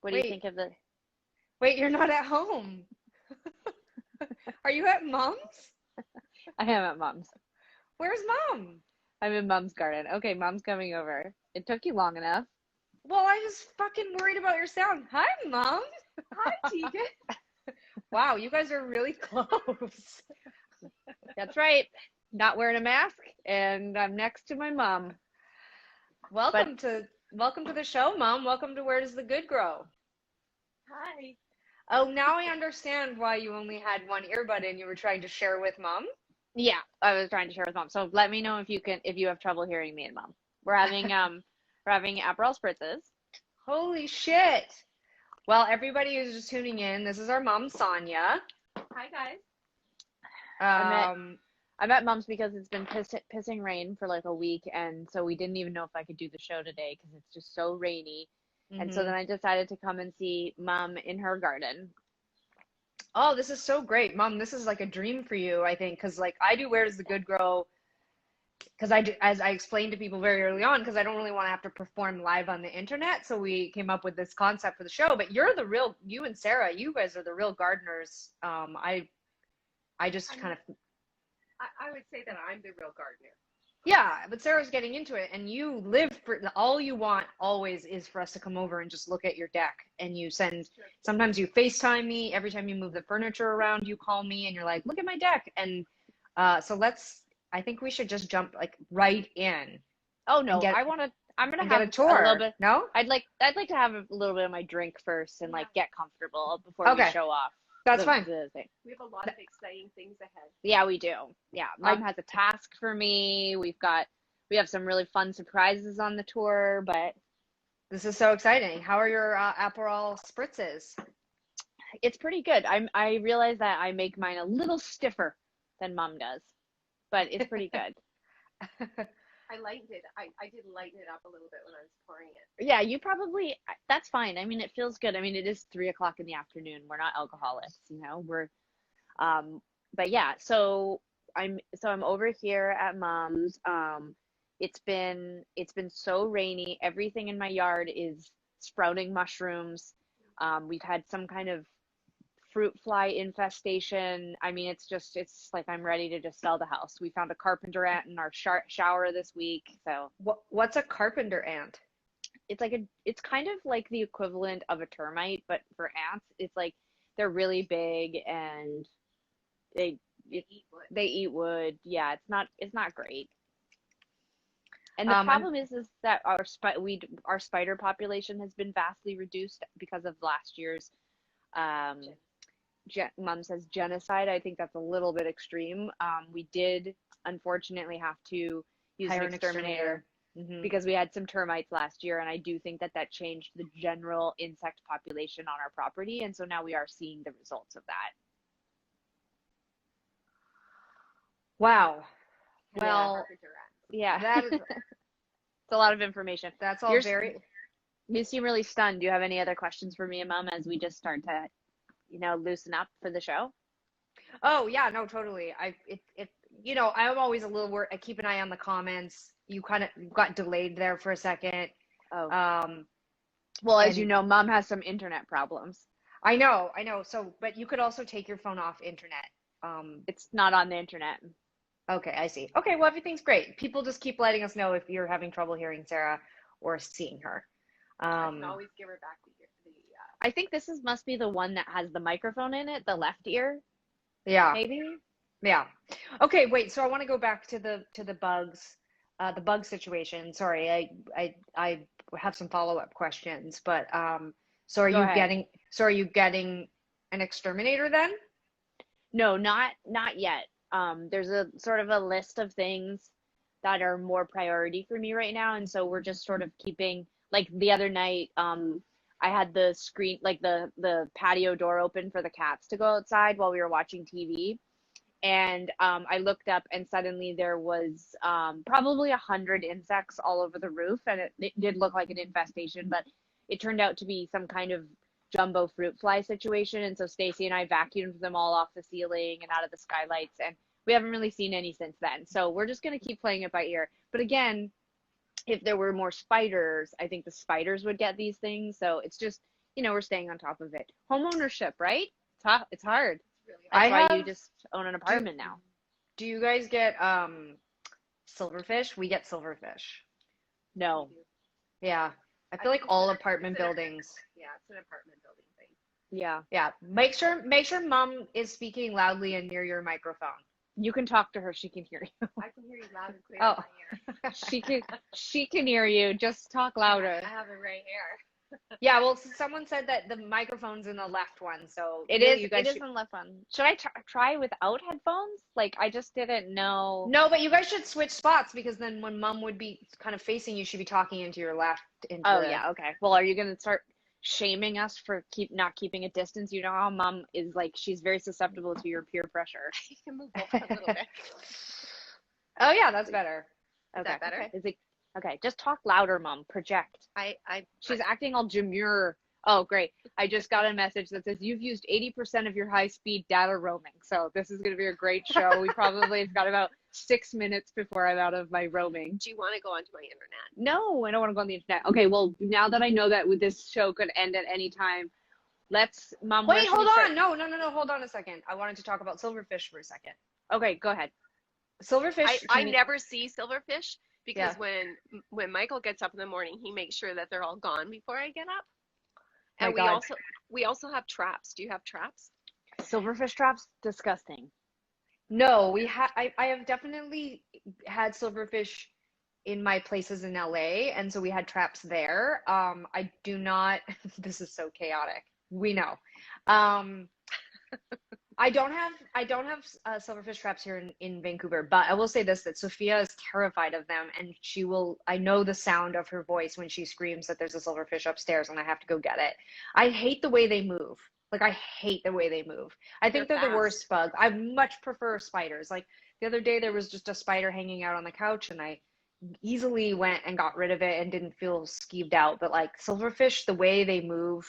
What do you Wait, think of the? wait, you're not at home. Are you at mom's? I am at mom's. Where's mom? I'm in mom's garden. Okay, mom's coming over. It took you long enough. Well, I just fucking worried about your sound. Hi, mom. Hi, Tegan. Wow, you guys are really close. That's right. Not wearing a mask, and I'm next to my mom. But Welcome to the show, mom. Welcome to Where Does the Good Grow? Hi. Oh, now I understand why you only had one earbud in. You were trying to share with mom. yeah, I was trying to share with mom. So let me know if you have trouble hearing me and mom. We're having Aperol spritzes. Holy shit. Well, everybody who's just tuning in, this is our mom, Sonia. Hi, guys. I'm at mom's because it's been pissing rain for like a week, and so we didn't even know if I could do the show today because it's just so rainy. And so then I decided to come and see mom in her garden. Oh, this is so great. Mom, this is like a dream for you, I think, because like I do Where Does the Good Grow? Because I do, as I explained to people very early on, because I don't really want to have to perform live on the internet. So we came up with this concept for the show. But you and Sara, you guys are the real gardeners. I just kind of, I would say that I'm the real gardener. yeah, but Sarah's getting into it, and you live for all you want always is for us to come over and just look at your deck. And sometimes you FaceTime me. Every time you move the furniture around, you call me and you're like, look at my deck. And I think we should just jump like right in. Oh no, I'm gonna have get a tour. A little bit. No? I'd like to have a little bit of my drink first and like get comfortable before we show off. That's fine. The thing. We have a lot of exciting things ahead. Yeah, we do. Yeah, mom has a task for me. We have some really fun surprises on the tour, but this is so exciting. How are your Aperol spritzes? it's pretty good. I realize that I make mine a little stiffer than mom does, but it's pretty good. I lightened it. I did lighten it up a little bit when I was pouring it. Yeah, that's fine. I mean, it feels good. I mean, it is 3 o'clock in the afternoon. We're not alcoholics, but yeah, so I'm over here at mom's. It's been so rainy. Everything in my yard is sprouting mushrooms. We've had some kind of fruit fly infestation. I mean, it's like I'm ready to just sell the house. We found a carpenter ant in our shower this week. So what's a carpenter ant? It's kind of like the equivalent of a termite, but for ants. It's like they're really big and they eat wood. Yeah, it's not great. And the problem is that our spider population has been vastly reduced because of last year's mom says genocide. I think that's a little bit extreme. We did unfortunately have to use hire an exterminator because we had some termites last year, and I do think that changed the general insect population on our property, and so now we are seeing the results of that. Wow. Well, yeah. That is it's a lot of information. That's all You seem really stunned. Do you have any other questions for me and mom as we just start to loosen up for the show? Oh yeah, no, totally. I'm always a little worried. I keep an eye on the comments. You got delayed there for a second. Oh. Well, as you know, mom has some internet problems. I know. So, but you could also take your phone off internet. It's not on the internet. Okay, I see. Okay, well, everything's great. People just keep letting us know if you're having trouble hearing Sara or seeing her. I can always give her back the I think this must be the one that has the microphone in it, the left ear. Yeah. Maybe. Yeah. Okay, wait. So I want to go back to the bugs, the bug situation. Sorry, I have some follow-up questions, but so are you getting an exterminator then? No, not yet. There's a sort of a list of things that are more priority for me right now, and so we're just sort of keeping, like the other night, I had the screen, like the patio door open for the cats to go outside while we were watching TV. And I looked up and suddenly there was probably 100 insects all over the roof. And it did look like an infestation, but it turned out to be some kind of jumbo fruit fly situation. And so Stacy and I vacuumed them all off the ceiling and out of the skylights. And we haven't really seen any since then. So we're just going to keep playing it by ear. But again, if there were more spiders, I think the spiders would get these things. So it's just, you know, we're staying on top of it. Home ownership, right? It's hard. It's really That's hard. I why you have. just own an apartment now. Do you guys get silverfish? We get silverfish. No. Yeah. I I feel like think all it's apartment buildings. Yeah, it's an apartment building thing. Yeah. Yeah. Make sure mom is speaking loudly and near your microphone. You can talk to her. She can hear you. I can hear you loud and clear Oh. in my ear. She can hear you. Just talk louder. I have it right here. Yeah, well, someone said that the microphone's in the left one, so It really is. you guys It is should... on the left one. Should I try without headphones? Like I just didn't know. No, but you guys should switch spots because then when mom would be kind of facing you, she'd be talking into your left. Oh yeah. Okay. Well, are you gonna start shaming us for not keeping a distance? You know how mom is like. She's very susceptible to your peer pressure. You can move a little bit. Oh yeah, that's better. Is that better? Okay. Is it okay? Just talk louder, mom. Project. She's acting all demure. Oh, great. I just got a message that says you've used 80% of your high-speed data roaming. So this is going to be a great show. We probably have got about 6 minutes before I'm out of my roaming. Do you want to go onto my internet? No, I don't want to go on the internet. Okay, well, now that I know that this show could end at any time, Mom. Wait, hold on. No. Hold on a second. I wanted to talk about silverfish for a second. Okay, go ahead. Silverfish. I never see silverfish because Yeah. when Michael gets up in the morning, he makes sure that they're all gone before I get up. My And God. we also have traps. Do you have traps? Silverfish traps? Disgusting. No, I have definitely had silverfish in my places in LA, and so we had traps there. I do not. This is so chaotic. We know. I don't have silverfish traps here in Vancouver, but I will say this, that Sophia is terrified of them, and I know the sound of her voice when she screams that there's a silverfish upstairs and I have to go get it. I hate the way they move. Like, I hate the way they move. I think they're the fast. worst bug. I much prefer spiders. Like, the other day there was just a spider hanging out on the couch, and I easily went and got rid of it and didn't feel skeeved out. But like silverfish, the way they move,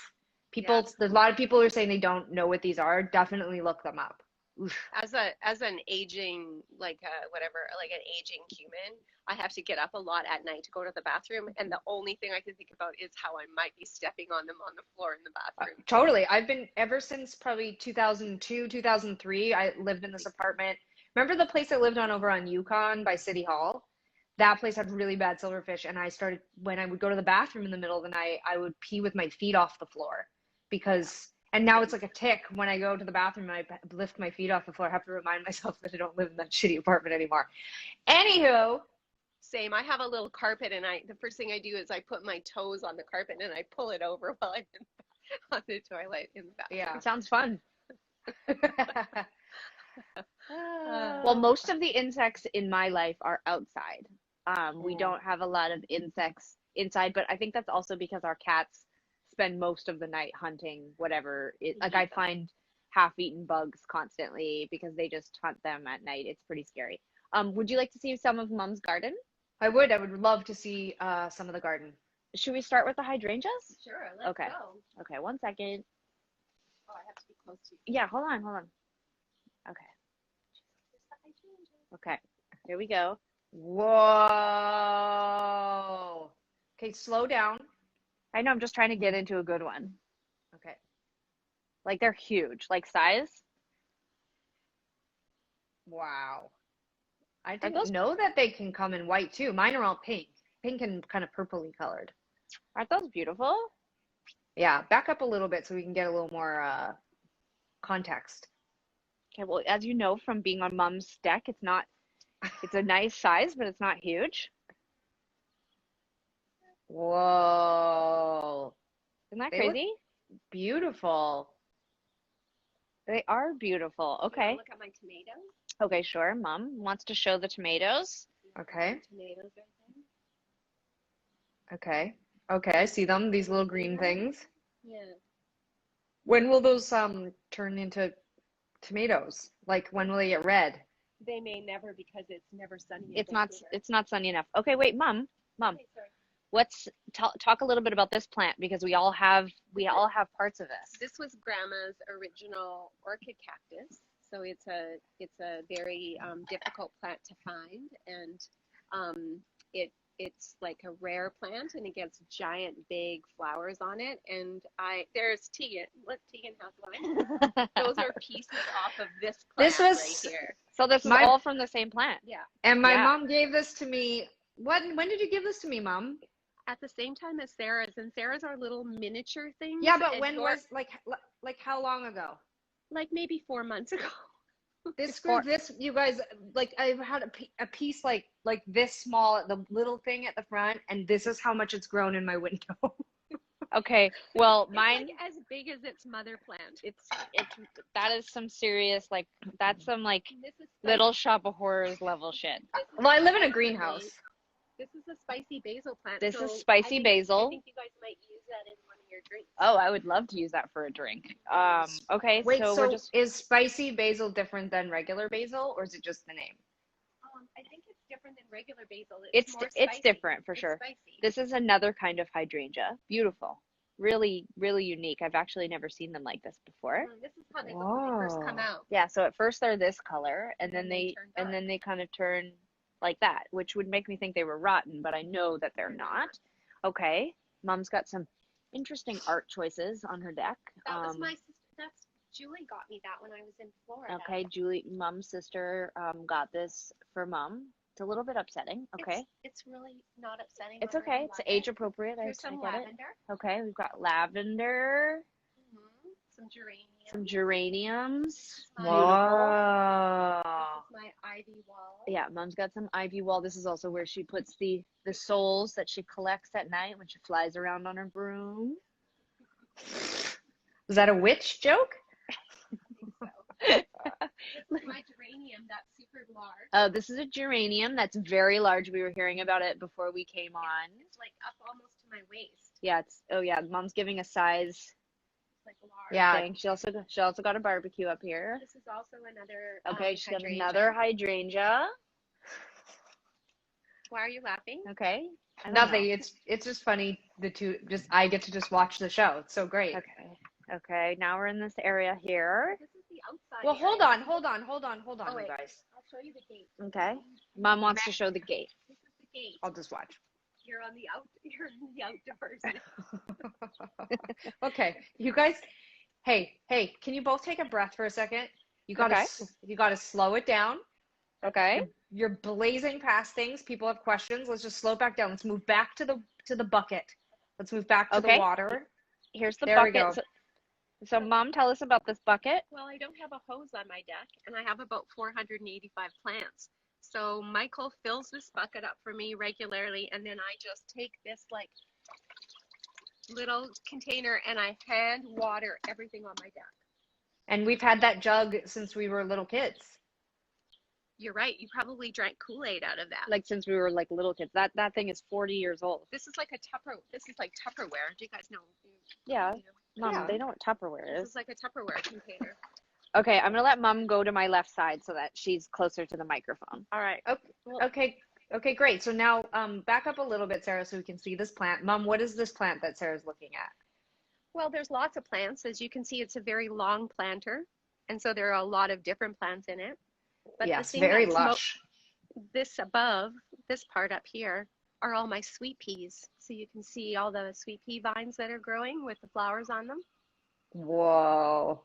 there's a lot of people who are saying they don't know what these are. Definitely look them up. Oof. As an aging like an aging human, I have to get up a lot at night to go to the bathroom, and the only thing I can think about is how I might be stepping on them on the floor in the bathroom. Totally. I've been ever since probably 2002, 2003. I lived in this apartment. Remember the place I lived on over on Yukon by City Hall? That place had really bad silverfish, and when I would go to the bathroom in the middle of the night, I would pee with my feet off the floor and now it's like a tick when I go to the bathroom and I lift my feet off the floor. I have to remind myself that I don't live in that shitty apartment anymore. Anywho. Same. I have a little carpet, and the first thing I do is I put my toes on the carpet and I pull it over while I'm on the toilet in the bathroom. Yeah. It sounds fun. Well, most of the insects in my life are outside. We don't have a lot of insects inside, but I think that's also because our cats spend most of the night hunting whatever like I find half-eaten bugs constantly because they just hunt them at night. It's pretty scary. Would you like to see some of Mom's garden? I would love to see some of the garden. Should we start with the hydrangeas? Sure, let's Okay. go. Okay, 1 second. Oh, I have to be close to you. Yeah, hold on. Okay. Okay, here we go. Whoa. Okay, slow down. I know, I'm just trying to get into a good one. Okay. Like, they're huge. Like, size. Wow. I didn't know that they can come in white too. Mine are all pink and kind of purpley colored. Aren't those beautiful? Yeah, back up a little bit so we can get a little more context. Okay, well, as you know from being on Mom's deck, it's a nice size, but it's not huge. Whoa. Isn't that They crazy? Beautiful. They are beautiful. You Okay. wanna look at my tomatoes. Okay, sure. Mom wants to show the tomatoes. Okay. Tomatoes right there. Okay. Okay, I see them, these little green things. Yeah. When will those turn into tomatoes? Like, when will they get red? They may never because it's never sunny. in It's Vancouver. not sunny enough. Okay, wait, Mom. Okay, sorry. Let's talk a little bit about this plant because we all have parts of this. This was Grandma's original orchid cactus, so it's a very difficult plant to find, and it's like a rare plant and it gets giant big flowers on it. And there's Tegan. Look, Tegan has one. Those are pieces off of this plant This was right here. So this is My- all from the same plant. Yeah. and my Yeah. mom gave this to me. When did you give this to me, Mom? At the same time as Sarah's, and Sarah's are little miniature things. Yeah, but and when yours- was like how long ago? like maybe 4 months ago. This grew this, you guys, like I've had a piece like this small, the little thing at the front, and this is how much it's grown in my window. Okay, well, It's mine, like as big as its mother plant. it's that is some serious, like, that's some, like, This is Little Shop of Horrors level shit. Well, I live in a greenhouse. This is a spicy basil plant. This so is spicy I basil. think you guys might use that in one of your drinks. Oh, I would love to use that for a drink. Okay, Wait, so so we're just, is spicy basil different than regular basil, or is it just the name? I think it's different than regular basil. it's more it's spicy. different for It's sure. Spicy. This is another kind of hydrangea. Beautiful. Really, really unique. I've actually never seen them like this before. This is how they look when they first come Whoa. out. Yeah, so at first they're this color, and then Then they turn and then they kind of turn like that, which would make me think they were rotten, but I know that they're not. Okay, Mom's got some interesting art choices on her deck. That was my sister. That's Julie got me that when I was in Florida. Okay, Julie, Mom's sister, got this for Mom. It's a little bit upsetting. Okay, It's really not upsetting. it's I okay. really It's like age it. appropriate. I Here's some get it. lavender. Okay, we've got lavender, Some geranium. some geraniums. My- Whoa. This is my ivy wall. Yeah, Mom's got some ivy wall. This is also where she puts the souls that she collects at night when she flies around on her broom. Was that a witch joke? This is my geranium that's super large. Oh, this is a geranium that's very large. We were hearing about it before we came on. It's like up almost to my waist. Yeah, Mom's giving a size It's like large. Yeah. thing. She also got a barbecue up here. This is also another. Okay, she's got hydrangea. another hydrangea. Why are you laughing? Okay. I don't Nothing. know. It's just funny. I get to just watch the show. It's so great. Okay. Now we're in this area here. This is the outside. Well, hold area. on, Oh, you wait. guys. I'll show you the gate. Okay. Mom wants to show the gate. This is the gate. I'll just watch. You're on the outdoors. Okay, you guys. Hey, can you both take a breath for a second? You gotta, Okay. you gotta slow it down. Okay. You're blazing past things. People have questions. Let's just slow it back down. Let's move back to the bucket. Let's move back to Okay. the water. Here's the There we bucket. go. So, Mom, tell us about this bucket. Well, I don't have a hose on my deck, and I have about 485 plants. So Michael fills this bucket up for me regularly, and then I just take this like little container and I hand water everything on my deck. And we've had that jug since we were little kids. You're right. You probably drank Kool-Aid out of that. Like since we were like little kids. That thing is 40 years old. This is like This is like Tupperware. Do you guys know? Yeah. You know, Mom, Yeah. they know what Tupperware This is. is like a Tupperware container. Okay, I'm gonna let Mom go to my left side so that she's closer to the microphone. All right. Okay, great. So now back up a little bit, Sarah, so we can see this plant. Mom, what is this plant that Sarah's looking at? Well, there's lots of plants. As you can see, it's a very long planter. And so there are a lot of different plants in it. But Yes, the thing very that's lush. this above, this part up here, are all my sweet peas. So you can see all the sweet pea vines that are growing with the flowers on them. Whoa.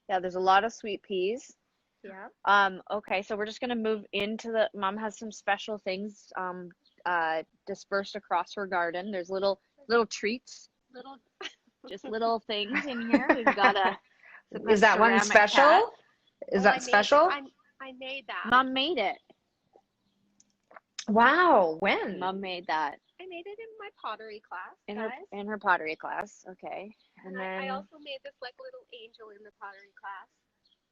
Yeah, there's a lot of sweet peas. Yeah. Okay, so we're just gonna move into Mom has some special things dispersed across her garden. There's little treats, Little. just little things in here. We've got Is that one ceramic special? cat. Is that special? I made that. Mom made it. Wow. When? Mom made that I made it in my pottery class, in guys. her pottery class. Okay, and And I then also made this like little angel in the pottery class.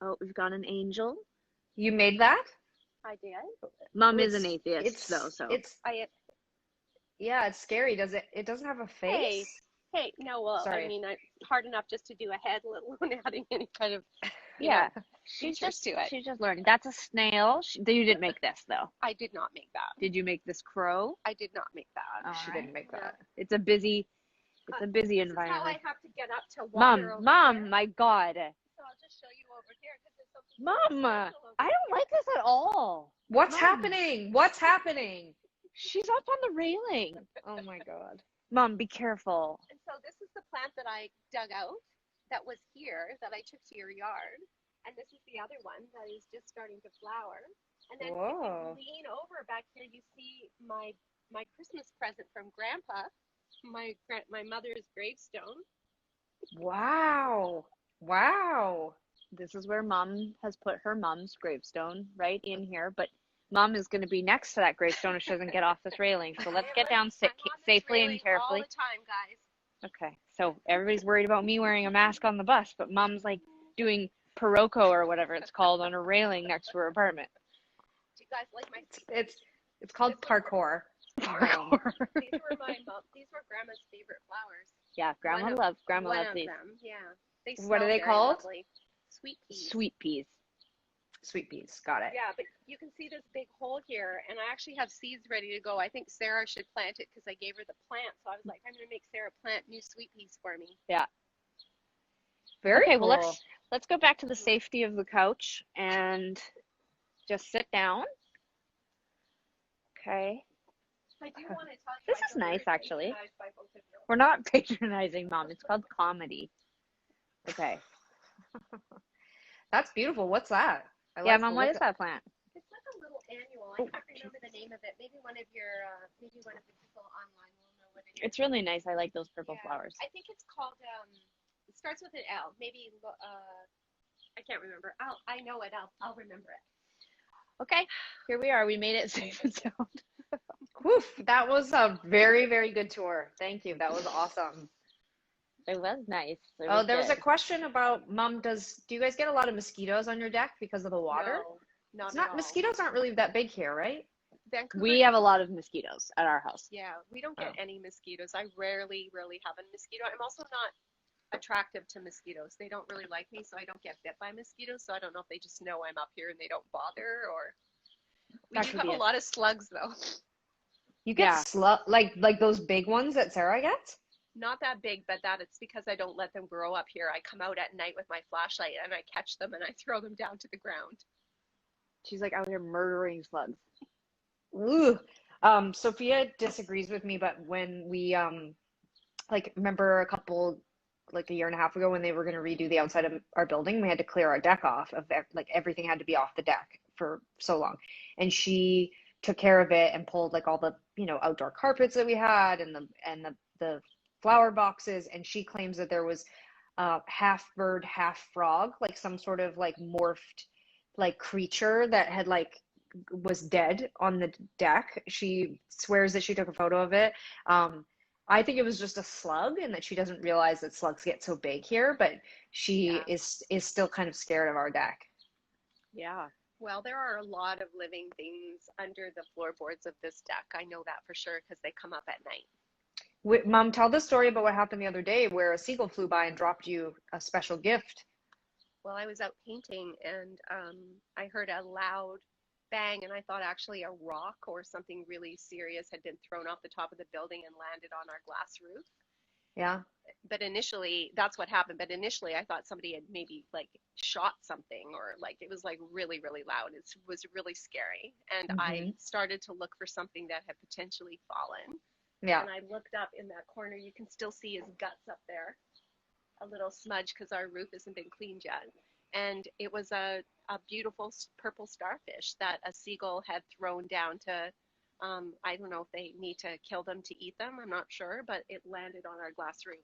oh, we've got an angel. You made that? I did. Mom is It's- an atheist, though, so Yeah, it's scary. It doesn't have a face? Hey, no, well, Sorry. I mean, hard enough just to do a head, let alone adding any kind of, yeah, she's just to it. she's just learning. That's a snail. You didn't make this though. I did not make that. Did you make this crow? I did not make that. All She right. didn't make that. It's a busy This is how environment. I have to get up to water over Mom, here. my God, So I'll just show you over here because there's something Mom, special over I don't like this at all. What's Mom. happening? What's happening? She's up on the railing. Oh my God. Mom, be careful. And so this is the plant that I dug out that was here that I took to your yard. And this is the other one that is just starting to flower. And then if Whoa. you lean over back here, you see my Christmas present from Grandpa, my mother's gravestone. Wow. Wow. This is where Mom has put her mom's gravestone right in here, but Mom is going to be next to that gravestone if she doesn't get off this railing. So let's get down I'm on this safely and railing carefully. all the time, guys. Okay, so everybody's worried about me wearing a mask on the bus, but Mom's like doing Parkour or whatever it's called on a railing next to her apartment. Do you guys like my It's called parkour. Parkour. These were Grandma's favorite flowers. Yeah, Grandma One of- loves One of these. them, yeah. They What smell are they very called? lovely. Sweet peas. Sweet peas. Sweet peas. Got it. Yeah, but you can see this big hole here, and I actually have seeds ready to go. I think Sara should plant it because I gave her the plant. So I was like, I'm going to make Sara plant new sweet peas for me. Yeah. Very Okay, cool. well let's go back to the safety of the couch and just sit down. Okay. I do want to tell you. This I is feel very nice, actually. patronized by both of you. We're not patronizing Mom. It's called comedy. Okay. That's beautiful. What's that? I Yeah, like Mom, the what look is that plant? It's like a little annual. I can't remember the name of it. Maybe one of the people online will know what it is. It's really nice. I like those purple flowers. I think it's called. It starts with an L. Maybe. I can't remember. I know it. I'll remember it. Okay, here we are. We made it safe and sound. Woof, that was a very, very good tour. Thank you. That was awesome. It was nice. Oh, there was a question about Mom. Do you guys get a lot of mosquitoes on your deck because of the water? No, It's not at all. mosquitoes aren't really that big here, right? Vancouver. We have a lot of mosquitoes at our house. Yeah, we don't get Oh. any mosquitoes. I rarely have a mosquito. I'm also not attractive to mosquitoes. They don't really like me, so I don't get bit by mosquitoes. So I don't know if they just know I'm up here and they don't bother, or we That do could have be a it. lot of slugs though. You get like those big ones that Sara gets? Not that big, but it's because I don't let them grow up here. I come out at night with my flashlight and I catch them and I throw them down to the ground. She's like out here murdering slugs. Ooh. Sophia disagrees with me, but when we remember a year and a half ago when they were going to redo the outside of our building, we had to clear our deck off everything had to be off the deck for so long, and she took care of it and pulled all the outdoor carpets that we had and the flower boxes, and she claims that there was half bird half frog, like some sort of morphed creature that had was dead on the deck. She swears that she took a photo of it. I think it was just a slug and that she doesn't realize that slugs get so big here, but she is still kind of scared of our deck. Yeah. Well, there are a lot of living things under the floorboards of this deck. I know that for sure because they come up at night. Mom, tell the story about what happened the other day where a seagull flew by and dropped you a special gift. Well, I was out painting and I heard a loud bang, and I thought actually a rock or something really serious had been thrown off the top of the building and landed on our glass roof. Yeah. But initially, that's what happened. But initially, I thought somebody had maybe shot something, or it was really, really loud. It was really scary. And I started to look for something that had potentially fallen. Yeah. And I looked up in that corner. You can still see his guts up there, a little smudge because our roof hasn't been cleaned yet. And it was a beautiful purple starfish that a seagull had thrown down to, I don't know if they need to kill them to eat them. I'm not sure, but it landed on our glass roof.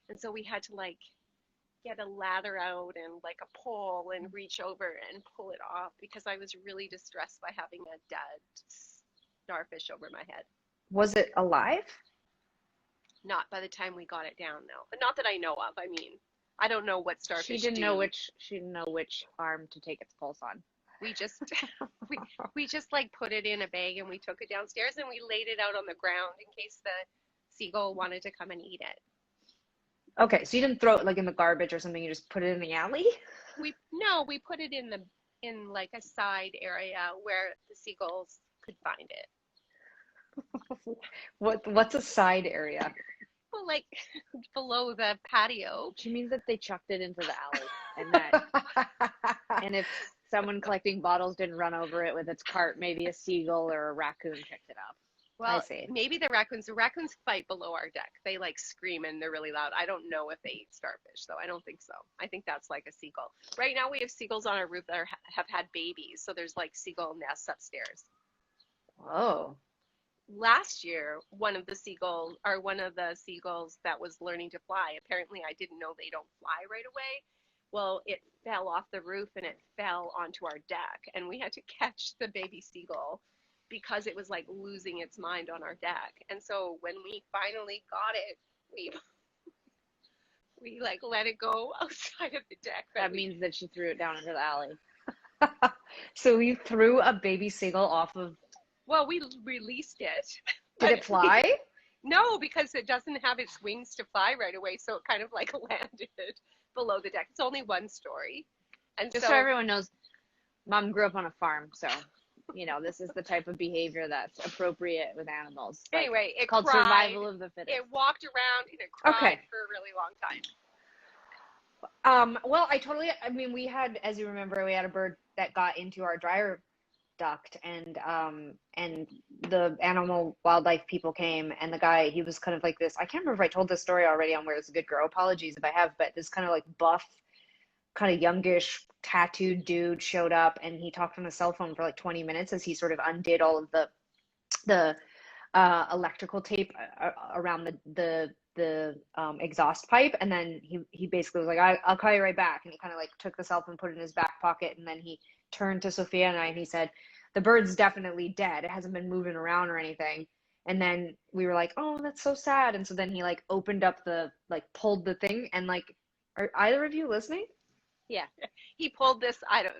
And so we had to get a ladder out and a pole and reach over and pull it off because I was really distressed by having a dead starfish over my head. Was it alive? Not by the time we got it down, no. But not that I know of. I mean, I don't know what starfish She didn't do. know which arm to take its pulse on. We just we just put it in a bag and we took it downstairs and we laid it out on the ground in case the seagull wanted to come and eat it. Okay, so you didn't throw it in the garbage or something, you just put it in the alley? We put it in a side area where the seagulls could find it. What's a side area? Well, below the patio. She means that they chucked it into the alley and if someone collecting bottles didn't run over it with its cart, maybe a seagull or a raccoon picked it up. Well, see. maybe the raccoons fight below our deck. They like scream and they're really loud. I don't know if they eat starfish though. I don't think so. I think that's like a seagull. Right now we have seagulls on our roof that have had babies. So there's like seagull nests upstairs. Whoa. Last year, one of the seagulls that was learning to fly, apparently I didn't know they don't fly right away. Well, it fell off the roof and it fell onto our deck and we had to catch the baby seagull because it was like losing its mind on our deck. And so when we finally got it, we like let it go outside of the deck. That means that she threw it down into the alley. So you threw a baby seagull off of. Well, we released it. Did it fly? No, because it doesn't have its wings to fly right away, so it kind of like landed below the deck. It's only one story. And Just so everyone knows, Mom grew up on a farm, so this is the type of behavior that's appropriate with animals. Anyway, it's called cried. Survival of the fittest. It walked around and it cried for a really long time. Well, I mean, we had, as you remember, we had a bird that got into our dryer duct, and the animal wildlife people came, and the guy, he was kind of like this, I can't remember if I told this story already on Where's the Good Girl, apologies if I have, but this kind of like buff, kind of youngish, tattooed dude showed up, and he talked on a cell phone for like 20 minutes as he sort of undid all of the electrical tape around the exhaust pipe, and then he basically was like, I'll call you right back, and he kind of like took the cell phone, put it in his back pocket, and then he turned to Sophia and I, and he said, the bird's definitely dead, it hasn't been moving around or anything. And then we were like, oh, that's so sad. And so then he like opened up pulled the thing, and like, are either of you listening? Yeah. He pulled this thing.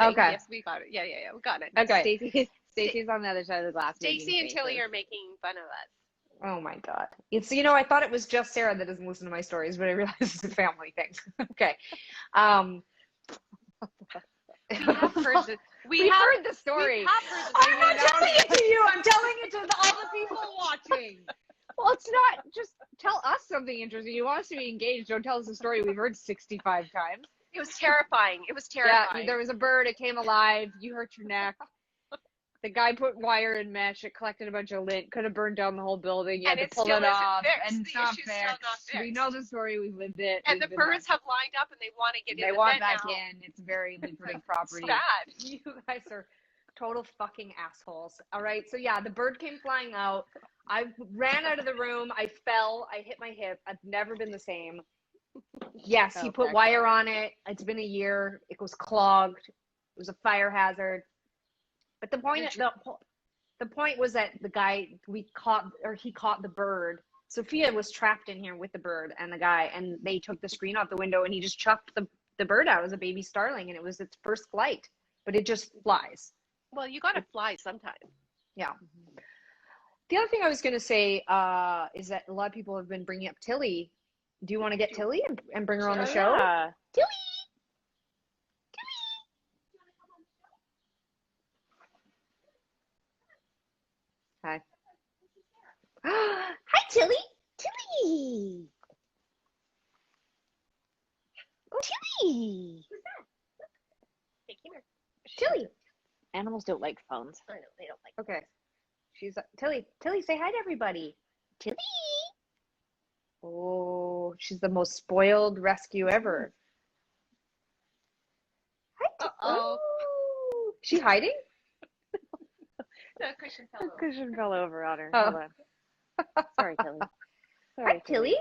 Okay. Yes, we got it. Yeah, we got it. Okay. Stacy's on the other side of the glass. Stacy and Tilly are making fun of us. Oh my God. It's, I thought it was just Sarah that doesn't listen to my stories, but I realized it's a family thing. Okay. We have heard the story. I'm not telling it to you. I'm telling it to all the people watching. Well, it's not just tell us something interesting. You want us to be engaged. Don't tell us a story we've heard 65 times. It was terrifying. Yeah, there was a bird. It came alive. You hurt your neck. The guy put wire in mesh. It collected a bunch of lint. Could have burned down the whole building. You had to pull it off. And it's not fixed. We know the story. We've lived it. And the birds have lined up and they want to get in. They want back in. It's very lucrative property. It's bad. You guys are total fucking assholes. All right. So yeah, the bird came flying out. I ran out of the room. I fell. I hit my hip. I've never been the same. Yes, he put wire on it. It's been a year. It was clogged. It was a fire hazard. But the point was that the guy he caught the bird. Sophia was trapped in here with the bird and the guy, and they took the screen off the window, and he just chucked the bird out as a baby starling, and it was its first flight. But it just flies. Well, you got to fly sometime. Yeah. The other thing I was going to say is that a lot of people have been bringing up Tilly. Do you want to get Tilly and bring her on the show? Yeah. Tilly! Hi. Hi, Tilly! Tilly! Oh, Tilly! Who's that? Hey, come here. Tilly! Animals don't like phones. I know, they don't like. Okay. She's Tilly. Tilly, say hi to everybody. Tilly! Oh, she's the most spoiled rescue ever. Hi, Tilly. Uh-oh. Oh. She hiding? The cushion fell over. Cushion fell over on her. Oh. Hold on. Sorry, Tilly. Hi, Tilly.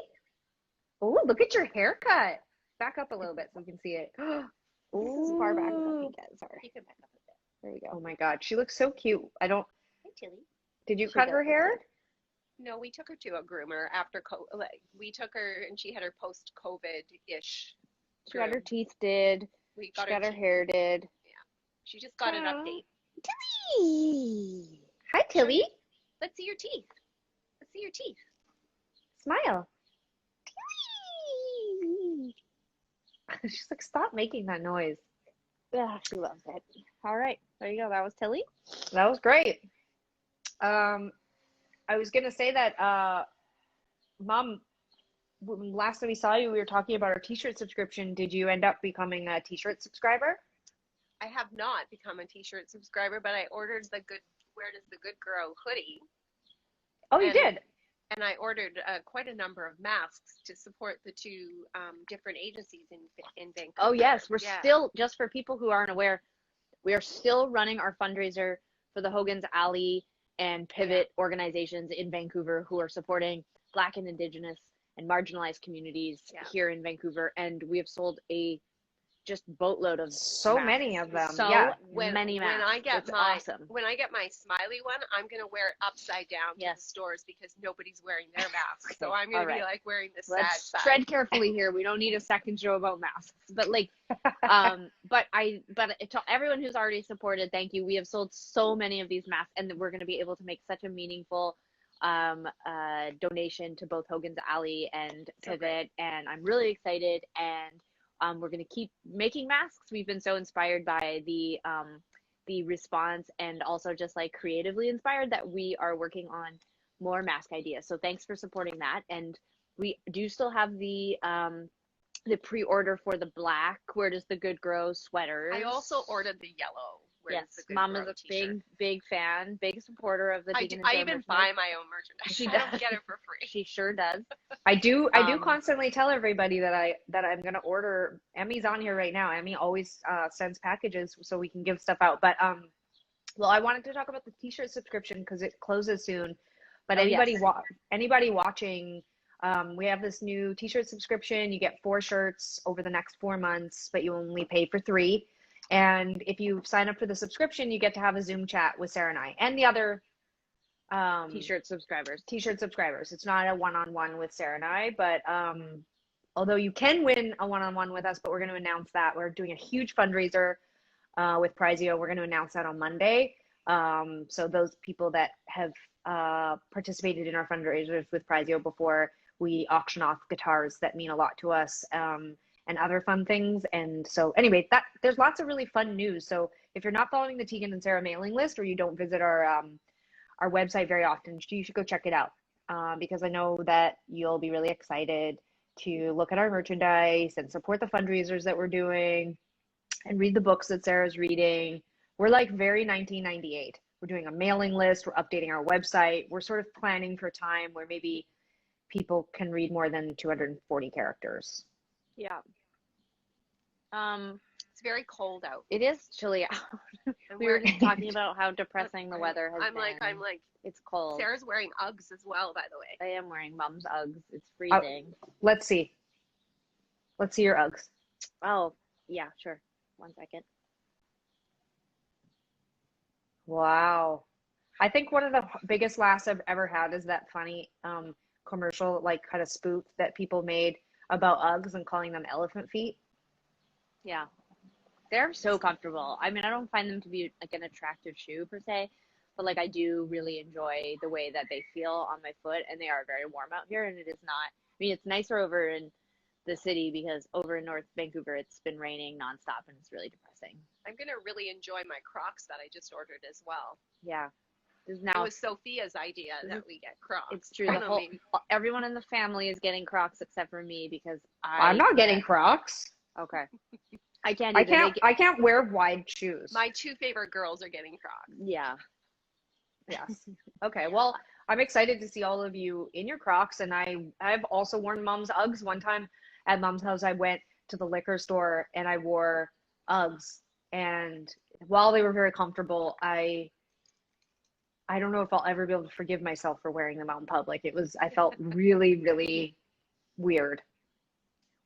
Oh, look at your haircut. Back up a little bit so we can see it. As far back as I can get. Sorry. You can back up a bit. There you go. Oh my God, she looks so cute. Hey, Tilly. Did you She cut does her look hair? good. No, we took her to a groomer after we took her and she had her post-COVID-ish. She got her groom. teeth did. We She got got her teeth. hair did. She just got an Aw. update. Tilly. Hi, Tilly. Let's see your teeth. Let's see your teeth. Smile. Tilly. She's like, stop making that noise. Yeah, she loves it. All right, there you go. That was Tilly. That was great. I was gonna say that, Mom, last time we saw you, we were talking about our T-shirt subscription. Did you end up becoming a T-shirt subscriber? I have not become a t-shirt subscriber, but I ordered the Where Does the Good Girl hoodie. Oh, you and did? and I ordered quite a number of masks to support the two different agencies in Vancouver. Oh yes, we're Yeah. still, just for people who aren't aware, we are still running our fundraiser for the Hogan's Alley and Pivot organizations in Vancouver who are supporting Black and Indigenous and marginalized communities here in Vancouver. And we have sold a just boatload of So masks. many of them. So Yeah. many masks. It's awesome. When I get my smiley one, I'm gonna wear it upside down to the stores because nobody's wearing their masks. So I'm gonna be like wearing the sad Let's side. tread carefully here. We don't need a second show about masks. But like but to everyone who's already supported, thank you. We have sold so many of these masks, and we're going to be able to make such a meaningful donation to both Hogan's Alley and Pivot, and I'm really excited. And we're going to keep making masks. We've been so inspired by the response, and also just like creatively inspired, that we are working on more mask ideas. So thanks for supporting that. And we do still have the pre-order for the black Where Does the Good Grow sweaters. I also ordered the yellow. Yes, Mom is a big fan, big supporter of the Tegan and I Sara even merchandise. buy my own merchandise. She I don't get it for free. She sure does. I do constantly tell everybody that I'm gonna order. Emmy's on here right now. Emmy always sends packages so we can give stuff out. But well, I wanted to talk about the t-shirt subscription because it closes soon. But anybody watching, we have this new t-shirt subscription. You get 4 shirts over the next 4 months, but you only pay for 3. And if you sign up for the subscription, you get to have a Zoom chat with Sara and I and the other t-shirt subscribers. It's not a one-on-one with Sara and I, but although you can win a one-on-one with us, but we're going to announce that. We're doing a huge fundraiser with Prizeo. We're going to announce that on Monday. So those people that have participated in our fundraisers with Prizeo before, we auction off guitars that mean a lot to us, and other fun things. And so anyway, there's lots of really fun news. So if you're not following the Tegan and Sara mailing list, or you don't visit our website very often, you should go check it out, because I know that you'll be really excited to look at our merchandise and support the fundraisers that we're doing and read the books that Sara's reading. We're like very 1998. We're doing a mailing list. We're updating our website. We're sort of planning for a time where maybe people can read more than 240 characters. Yeah. It's very cold out. It is chilly out. We were just talking about how depressing the weather has been. I'm like, it's cold. Sara's wearing Uggs as well, by the way. I am wearing Mom's Uggs. It's freezing. Let's see your Uggs. Oh, yeah, sure. 1 second. Wow. I think one of the biggest laughs I've ever had is that funny commercial, like kind of spoof that people made about Uggs and calling them elephant feet. Yeah. They're so comfortable. I mean, I don't find them to be like an attractive shoe per se, but like I do really enjoy the way that they feel on my foot, and they are very warm out here. And it is not, I mean, it's nicer over in the city because over in North Vancouver, it's been raining nonstop and it's really depressing. I'm going to really enjoy my Crocs that I just ordered as well. Yeah. It was Sophia's idea that we get Crocs. It's true. Everyone in the family is getting Crocs except for me because I'm not getting Crocs. Okay. I can't wear wide shoes. My 2 favorite girls are getting Crocs. Yeah. Yes. Okay. Well, I'm excited to see all of you in your Crocs, and I've also worn Mom's Uggs. One time at Mom's house, I went to the liquor store and I wore Uggs, and while they were very comfortable, I don't know if I'll ever be able to forgive myself for wearing them out in public. I felt really, really weird.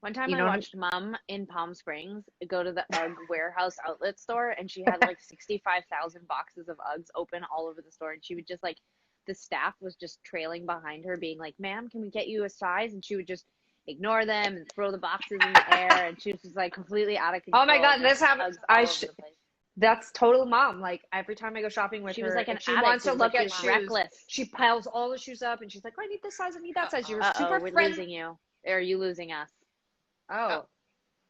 One time I watched Mom in Palm Springs go to the Ugg warehouse outlet store, and she had like 65,000 boxes of Uggs open all over the store, and she would just like, the staff was just trailing behind her being like, "Ma'am, can we get you a size?" And she would just ignore them and throw the boxes in the air, and she was just like completely out of control. Oh my God, this happens. That's total Mom. Like every time I go shopping with her, she was like she wants to look at shoes. Reckless. She piles all the shoes up, and she's like, "I need this size. I need that size." She was super we're friendly. losing you. Or are you losing us? Oh,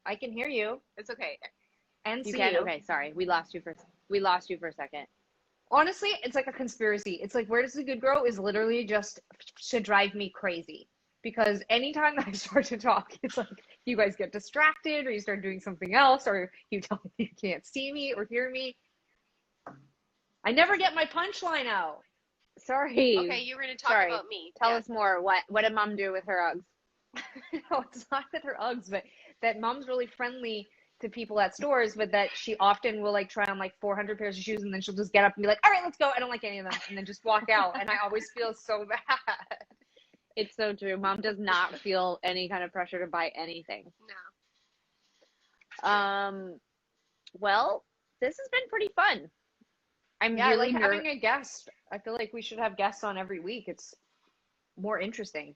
I can hear you. It's okay. And you see can. you. Okay, sorry, we lost you for a second. Honestly, it's like a conspiracy. It's like Where Does the Good Grow is literally just to drive me crazy, because anytime I start to talk, it's like you guys get distracted, or you start doing something else, or you tell me you can't see me or hear me. I never get my punchline out. Sorry. Okay, you were going to talk Sorry. about me. Tell Yeah. us more. What did mom do with her Uggs? No, it's not with her Uggs, but that mom's really friendly to people at stores, but that she often will like try on like 400 pairs of shoes and then she'll just get up and be like, all right, let's go. I don't like any of them. And then just walk out. And I always feel so bad. It's so true. Mom does not feel any kind of pressure to buy anything. No. Well, this has been pretty fun. I'm Yeah, I really like having a guest. I feel like we should have guests on every week. It's more interesting.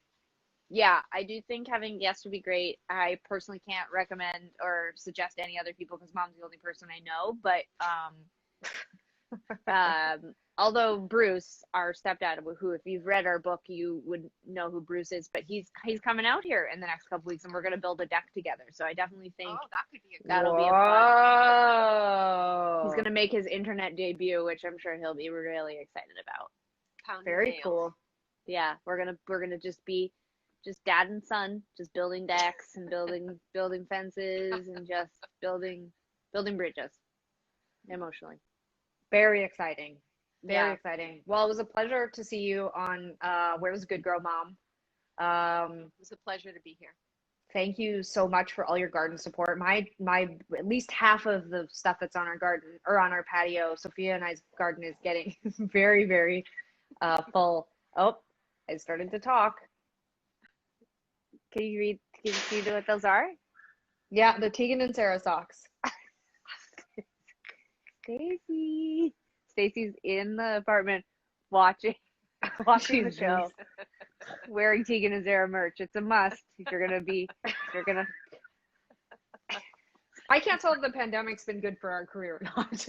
Yeah, I do think having guests would be great. I personally can't recommend or suggest any other people because mom's the only person I know. But although Bruce, our stepdad, who if you've read our book, you would know who Bruce is. But he's coming out here in the next couple weeks, and we're gonna build a deck together. So I definitely think Oh, that could be a good that'll be a fun. He's gonna make his internet debut, which I'm sure he'll be really excited about. pound Very nails. cool. Yeah, we're gonna just be just dad and son, just building decks and building fences and just building bridges emotionally. Very exciting. Very Yeah. exciting. Well, it was a pleasure to see you on Where's Good Girl Mom. It was a pleasure to be here. Thank you so much for all your garden support. My at least half of the stuff that's on our garden or on our patio, Sophia and I's garden is getting very, very full. Oh, I started to talk. Can you read? Can you do what those are? Yeah, the Tegan and Sara socks. Stacy's in the apartment watching the show, wearing Tegan and Sara merch. It's a must. You're gonna. I can't tell if the pandemic's been good for our career or not.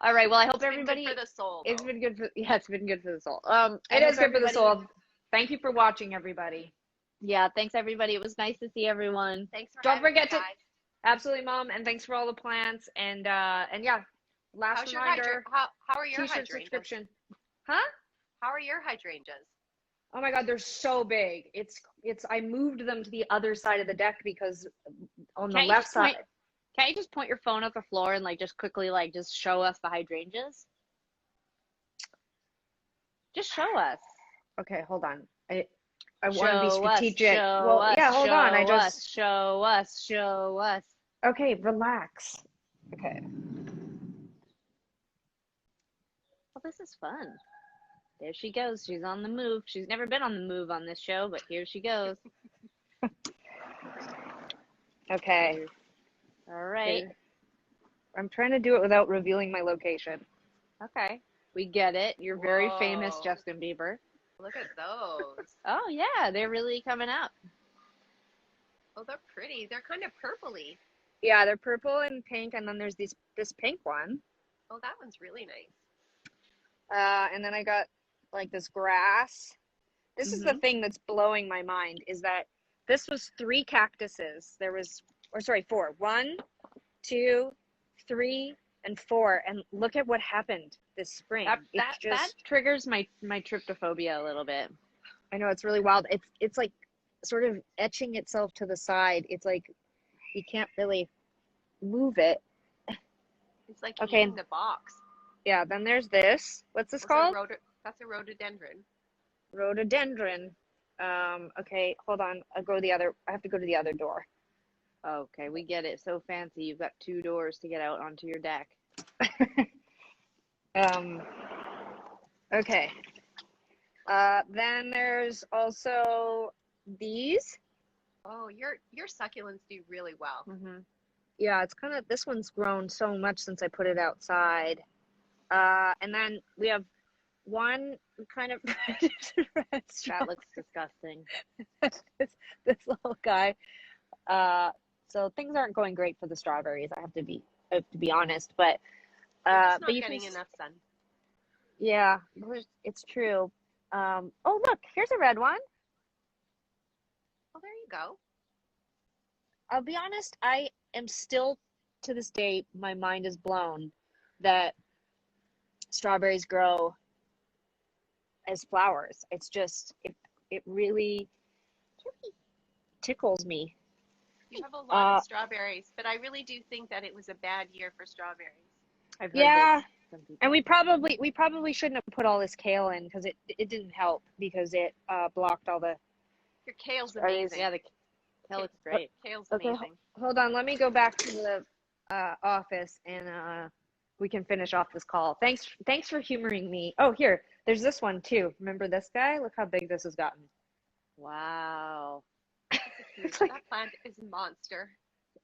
All right. Well, I hope It's been everybody. good for the soul. It's though. been good for it's been good for the soul. It is good for the soul. Thank you for watching, everybody. Yeah. Thanks everybody. It was nice to see everyone. Thanks for Don't having forget me, to- guys. Absolutely, Mom, and thanks for all the plants and yeah. Last How's your reminder, how are your t-shirt hydrangeas? subscription. Huh? How are your hydrangeas? Oh my God, they're so big. It's I moved them to the other side of the deck because on the Can't you left just side. Can't you just point your phone at the floor and like just quickly like just show us the hydrangeas? Just show us. Okay, hold on. I want to be Show us, strategic. show Well, us, yeah, hold on. I show us, just show us, show us. okay, relax. Okay. Well, this is fun. There she goes. She's on the move. She's never been on the move on this show, but here she goes. Okay. All right. I'm trying to do it without revealing my location. Okay. We get it. You're very famous, Whoa. Justin Bieber. Look at those. Oh, yeah. They're really coming up. Oh, they're pretty. They're kind of purpley. Yeah, they're purple and pink, and then there's this pink one. Oh, that one's really nice. And then I got like this grass. This is the thing that's blowing my mind is that this was 3 cactuses. There was, or sorry, 4. 1, 2, 3, and 4. And look at what happened this spring. That triggers my tryptophobia a little bit. I know, it's really wild. It's like sort of etching itself to the side. It's like you can't really move it. It's like Okay. eating the box. Yeah, then there's this. What's this What's called? That's a rhododendron. Rhododendron. Okay, hold on. I have to go to the other door. Okay, we get it. So fancy. You've got 2 doors to get out onto your deck. Okay. Then there's also these. Oh, your succulents do really well. Yeah, it's kind of, this one's grown so much since I put it outside. And then we have one kind of red straw. That looks disgusting. this little guy. So things aren't going great for the strawberries. I have to be honest, but They're just not but you getting can, enough sun. yeah, it's true. Oh look, here's a red one. Oh, there you go. I'll be honest, I am still to this day, my mind is blown that strawberries grow as flowers. It's just it really tickles me. You have a lot of strawberries, but I really do think that it was a bad year for strawberries. I've heard Yeah, some people. And we probably shouldn't have put all this kale in because it didn't help because it blocked all the. Your kale's Are these- amazing. Yeah, the kale looks great. Kale's Okay, amazing. hold on. Let me go back to the office and we can finish off this call. Thanks for humoring me. Oh, here, there's this one too. Remember this guy? Look how big this has gotten. Wow. It's like That plant is a monster.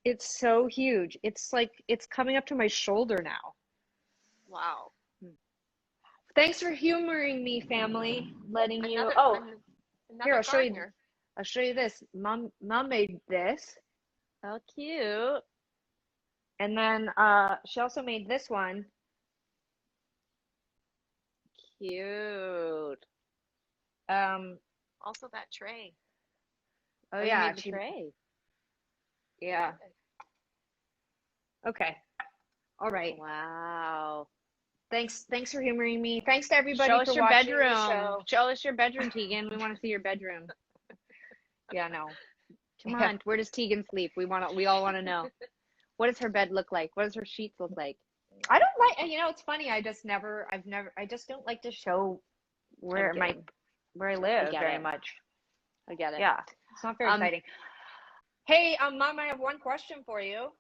it's so huge. It's like it's coming up to my shoulder now. Wow. Thanks for humoring me, family. Letting you. Another, Oh, an- another here I'll show you. gardener. I'll show you this. Mom made this, How cute. and then she also made this one. Cute. Also that tray. Oh you yeah, made the tray. yeah. Okay. All right. Wow. Thanks for humoring me. Thanks to everybody Show for us your watching bedroom. the show. Show us your bedroom, Tegan. We want to see your bedroom. Yeah, no. Come Yeah. on. Where does Tegan sleep? We all want to know. What does her bed look like? What does her sheets look like? I don't like, it's funny. I just don't like to show where I'm kidding. where I live get very it. much. I get it. Yeah, it's not very exciting. Hey, Mom, I have one question for you.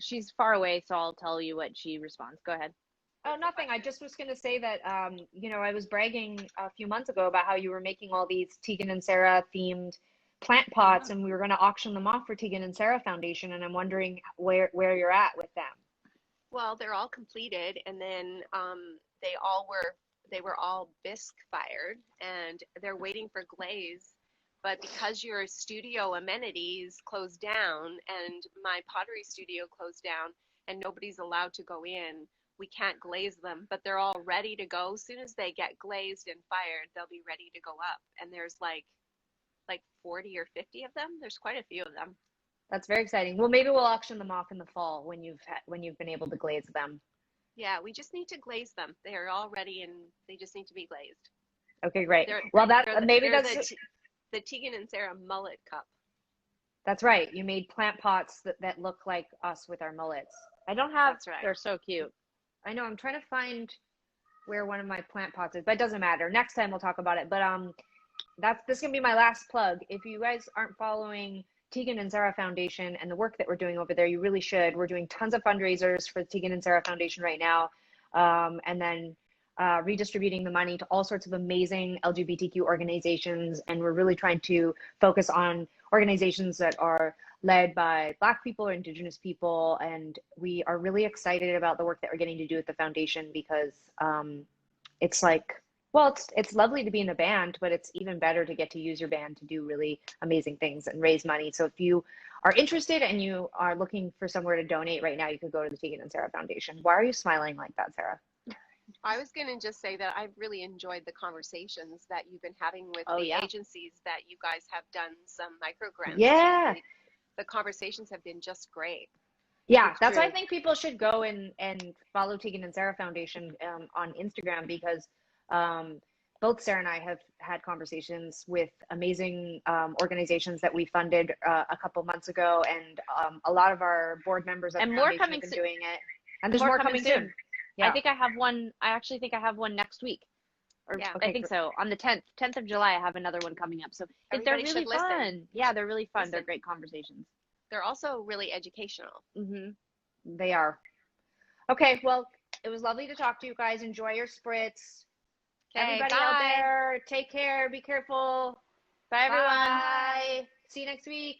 She's far away, so I'll tell you what she responds. Go ahead. Oh, nothing. I just was going to say that, I was bragging a few months ago about how you were making all these Tegan and Sara themed plant pots, and we were going to auction them off for Tegan and Sara Foundation. And I'm wondering where you're at with them. Well, they're all completed, and then they were all bisque fired, and they're waiting for glaze. But because your studio amenities closed down, and my pottery studio closed down, and nobody's allowed to go in, we can't glaze them. But they're all ready to go. As soon as they get glazed and fired, they'll be ready to go up. And there's like 40 or 50 of them. There's quite a few of them. That's very exciting. Well, maybe we'll auction them off in the fall when you've been able to glaze them. Yeah, we just need to glaze them. They're all ready, and they just need to be glazed. Okay, great. They're, Well, they're the Tegan and Sara mullet cup. That's right. You made plant pots that look like us with our mullets. I don't have. That's right. They're so cute. I know. I'm trying to find where one of my plant pots is, but it doesn't matter. Next time we'll talk about it. But this is gonna be my last plug. If you guys aren't following Tegan and Sara Foundation and the work that we're doing over there, you really should. We're doing tons of fundraisers for the Tegan and Sara Foundation right now, and then redistributing the money to all sorts of amazing LGBTQ organizations. And we're really trying to focus on organizations that are led by Black people or Indigenous people. And we are really excited about the work that we're getting to do at the foundation because it's like, well, it's lovely to be in a band, but it's even better to get to use your band to do really amazing things and raise money. So if you are interested and you are looking for somewhere to donate right now, you could go to the Tegan and Sara Foundation. Why are you smiling like that, Sara? I was going to just say that I've really enjoyed the conversations that you've been having with agencies that you guys have done some micro grants. Yeah. The conversations have been just great. Yeah, that's why I think people should go and follow Tegan and Sara Foundation on Instagram because both Sara and I have had conversations with amazing organizations that we funded a couple months ago, and a lot of our board members at the foundation have been doing it. And there's more coming soon. Yeah. I actually think I have one next week. Or Yeah. I think so. On the 10th of July, I have another one coming up. So they're really fun. Yeah, they're really fun. They're great conversations. They're also really educational. Mm-hmm. They are. Okay, well, it was lovely to talk to you guys. Enjoy your spritz. Okay, everybody bye. out there, take care. Be careful. Bye, everyone. Bye. See you next week.